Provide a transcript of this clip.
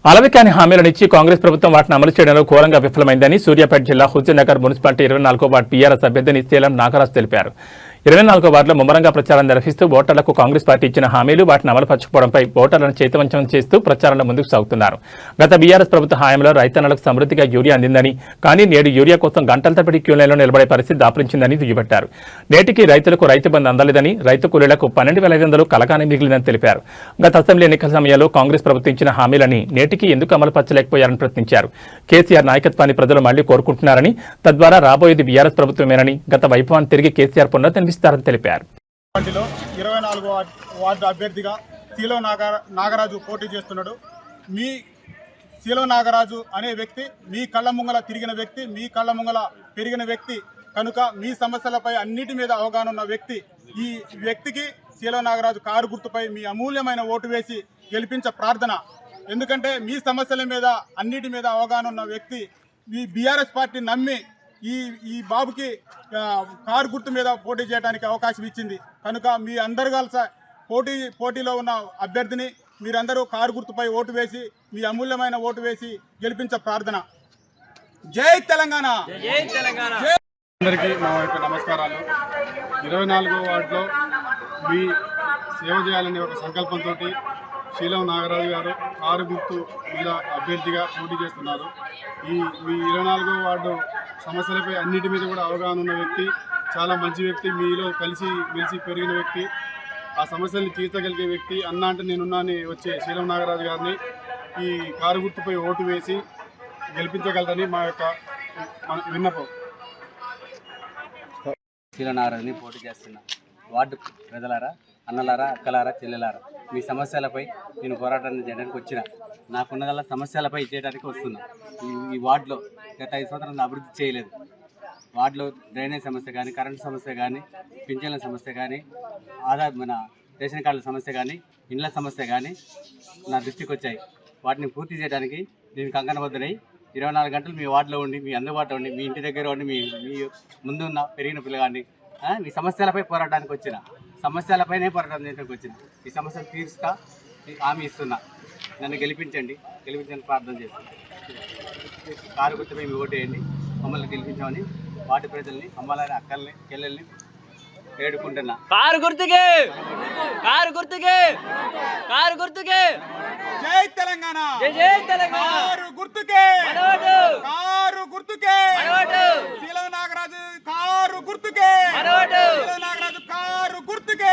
అలవికాని హామీలనిచ్చి కాంగ్రెస్ ప్రభుత్వం వాటిని అమలు చేయడంలో ఘోరంగా విఫలమైందని సూర్యాపేట జిల్లా హుజూర్నగర్ మున్సిపాలిటీ 24వ వార్డు టీఆర్ఎస్ అభ్యర్థి సేలం నాగరాజు తెలిపారు. 24వ వార్డులో ముమ్మరంగా ప్రచారం నిర్వహిస్తూ ఓటర్లకు కాంగ్రెస్ పార్టీ ఇచ్చిన హామీలు వాటిని అమలుపరచుకోవడంపై ఓటర్లను చైతన్యం చేస్తూ ప్రచారంలో ముందుకు సాగుతున్నారు. గత బీఆర్ఎస్ ప్రభుత్వ హయాంలో రైతన్నలకు సమృద్ధిగా యూరియా అందిందని, కానీ నేడు యూరియా కోసం గంటల తరబడి క్యూ లైన్లో నిలబడే పరిస్థితి దాపురించిందని దుయ్యబట్టారు. నేటికి రైతులకు రైతు బంధు అందలేదని, రైతు కూలీలకు 12,500 కలగానే మిగిలిందని తెలిపారు. గత అసెంబ్లీ ఎన్నికల సమయంలో కాంగ్రెస్ ప్రభుత్వం ఇచ్చిన హామీలని నేటికి ఎందుకు అమలుపరచలేకపోయారని ప్రశ్నించారు. కేసీఆర్ నాయకత్వాన్ని ప్రజలు మళ్లీ కోరుకుంటున్నారని, తద్వారా రాబోయేది బీఆర్ఎస్ ప్రభుత్వమేనని, గత వైభవాన్ని తిరిగి కేసీఆర్ పునరుద్ధరిస్తారని తెలిపారు. 24వ వార్డు అభ్యర్థిగా సీలో నాగరాజు పోటీ చేస్తున్నాడు. మీ సీలో నాగరాజు అనే వ్యక్తి మీ కళ్ళ ముంగల తిరిగిన వ్యక్తి, మీ కళ్ళ ముంగల పెరిగిన వ్యక్తి కనుక మీ సమస్యలపై అన్నిటి మీద అవగాహన ఉన్న వ్యక్తి. ఈ వ్యక్తికి సీలో నాగరాజు కారు గుర్తుపై మీ అమూల్యమైన ఓటు వేసి గెలిపించ ప్రార్థన. ఎందుకంటే మీ సమస్యల మీద అన్నిటి మీద అవగాహన ఉన్న వ్యక్తి ఈ బీఆర్ఎస్ పార్టీ నమ్మి ఈ బాబుకి కారు గుర్తు మీద పోటీ చేయడానికి అవకాశం ఇచ్చింది. కనుక మీ అందరు కలిసి పోటీలో ఉన్న అభ్యర్థిని మీరందరూ కారు గుర్తుపై ఓటు వేసి మీ అమూల్యమైన ఓటు వేసి గెలిపించ ప్రార్థన. జై తెలంగాణ. అందరికీ మా యొక్క నమస్కారాలు. 24వ వార్డులో మీ సేవ చేయాలనే ఒక సంకల్పంతో శీలం నాగరాజు గారు కారు గుర్తు మీద అభ్యర్థిగా పోటీ చేస్తున్నారు. మీ 24వ వార్డు సమస్యలపై అన్నిటి మీద కూడా అవగాహన ఉన్న వ్యక్తి, చాలా మంచి వ్యక్తి, మీలో కలిసి మెలిసి పెరిగిన వ్యక్తి, ఆ సమస్యల్ని తీర్చగలిగే వ్యక్తి. అన్న అంటే నేనున్నా అని వచ్చే శీలం నాగరాజు గారిని ఈ కారు గుర్తుపై ఓటు వేసి గెలిపించగలరని మా యొక్క విన్నపం. శీలం నాగరాజుని పోటీ చేస్తున్నా. వార్డు ప్రజలారా, అన్నలారా, అక్కలారా, చెల్లెలారా, మీ సమస్యలపై నేను పోరాటాన్ని చేయడానికి వచ్చిన. నాకున్నదల్లా సమస్యలపై చేయడానికి వస్తున్నా. ఈ వార్డులో గత 5 సంవత్సరాలు అభివృద్ధి చేయలేదు. వార్డులో డ్రైనేజ్ సమస్య కానీ, కరెంటు సమస్య కానీ, పింఛన్ల సమస్య కానీ, మన రేషన్ కార్డుల సమస్య కానీ, ఇండ్ల సమస్య కానీ నా దృష్టికి వచ్చాయి. వాటిని పూర్తి చేయడానికి నేను కంకణబద్ధుడై 24 గంటలు మీ వార్డులో ఉండి, మీ అందుబాటులో ఉండి, మీ ఇంటి దగ్గర ఉండి, మీ ముందున్న పెరిగిన పిల్లగాన్ని మీ సమస్యలపై పోరాటానికి వచ్చిన. సమస్యలపైనే పోరాటం చేయడానికి వచ్చిన. ఈ సమస్యలు తీరుస్తా హామీ ఇస్తున్నా. నన్ను గెలిపించండి ప్రార్థన చేస్తున్నా. కారు గుర్తుపై మీ ఓటు వేయండి, మమ్మల్ని గెలిపించామని వాటి ప్రజల్ని, అమ్మలని, అక్కల్ని, చెల్లెల్ని వేడుకుంటున్నా. కారు గుర్తుకే, కారు గుర్తుకే, కారు గుర్తుకే. జై తెలంగాణ. జై తెలంగాణ. కారు గుర్తుకే, కారు గుర్తుకే. మనోడు శీలం నాగరాజు కారు గుర్తుకే, మనోడు శీలం నాగరాజు కారు గుర్తుకే.